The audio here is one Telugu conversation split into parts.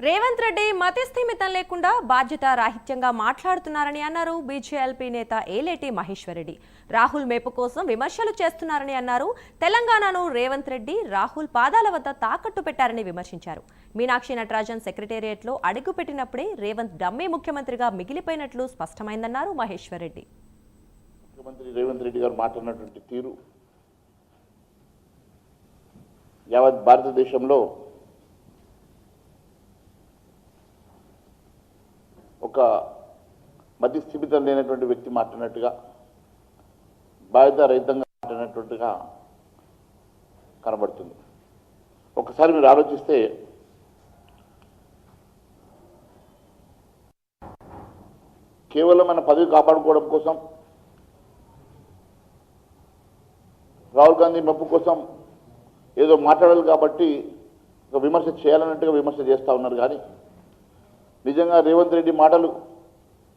రేవంత్ రెడ్డి మతిస్థిమితం లేకుండా బాధ్యత రాహిత్యంగా మాట్లాడుతున్నారని అన్నారు బీజేఎల్పీ నేత ఏలేటి మహేశ్వరరెడ్డి. రాహుల్ మేపు కోసం విమర్శలు చేస్తున్నారని అన్నారు. తెలంగాణను రేవంత్ రెడ్డి రాహుల్ పాదాల వద్ద తాకట్టు పెట్టారని విమర్శించారు. మీనాక్షి నటరాజన్ సెక్రటేరియట్లో అడుగుపెట్టినప్పుడే రేవంత్ డమ్మీ ముఖ్యమంత్రిగా మిగిలిపోయినట్లు స్పష్టమైందన్నారు మహేశ్వరరెడ్డి. ముఖ్యమంత్రి రేవంత్ రెడ్డి గారు మాట్లాడినటువంటి తీరు యావత్ భారతదేశంలో ఒక మతిస్థిమితం లేనటువంటి వ్యక్తి మాట్లాడినట్టుగా, బాధ్యత రహితంగా మాట్లాడినట్టుగా కనబడుతుంది. ఒకసారి మీరు ఆలోచిస్తే కేవలం మన పదవి కాపాడుకోవడం కోసం, రాహుల్ గాంధీ మెప్పు కోసం ఏదో మాట్లాడాలి కాబట్టి ఒక విమర్శ చేయాలన్నట్టుగా విమర్శ చేస్తూ ఉన్నారు. కానీ నిజంగా రేవంత్ రెడ్డి మాటలు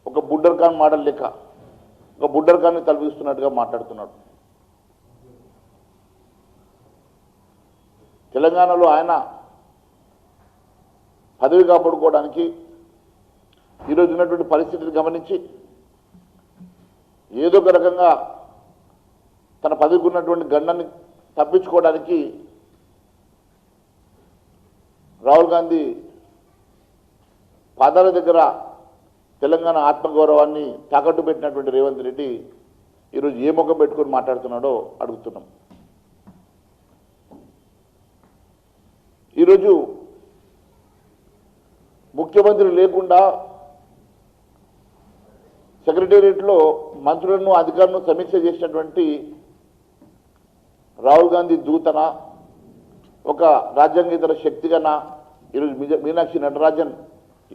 ఒక బుడ్డర్ ఖాన్ మాటలు లెక్క, ఒక బుడ్డర్ ఖాన్ని తలపిస్తున్నట్టుగా మాట్లాడుతున్నాడు. తెలంగాణలో ఆయన పదవి కాపాడుకోవడానికి ఈరోజు ఉన్నటువంటి పరిస్థితిని గమనించి ఏదో ఒక రకంగా తన పదవికి ఉన్నటువంటి గండాన్ని తప్పించుకోవడానికి రాహుల్ గాంధీ పాదాల దగ్గర తెలంగాణ ఆత్మగౌరవాన్ని తాకట్టు పెట్టినటువంటి రేవంత్ రెడ్డి ఈరోజు ఏ ముఖం పెట్టుకొని మాట్లాడుతున్నాడో అడుగుతున్నాం. ఈరోజు ముఖ్యమంత్రి లేకుండా సెక్రటేరియట్లో మంత్రులను అధికారులను సమీక్ష చేసినటువంటి రాహుల్ గాంధీ దూతన, ఒక రాజ్యాంగేతర శక్తిగానా ఈరోజు మీనాక్షి నటరాజన్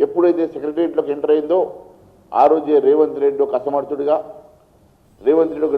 ఎప్పుడైతే సెక్రటేరియట్లోకి ఎంటర్ అయిందో ఆ రోజే రేవంత్ రెడ్డి ఒక అసమర్థుడిగా, రేవంత్ రెడ్డి ఒక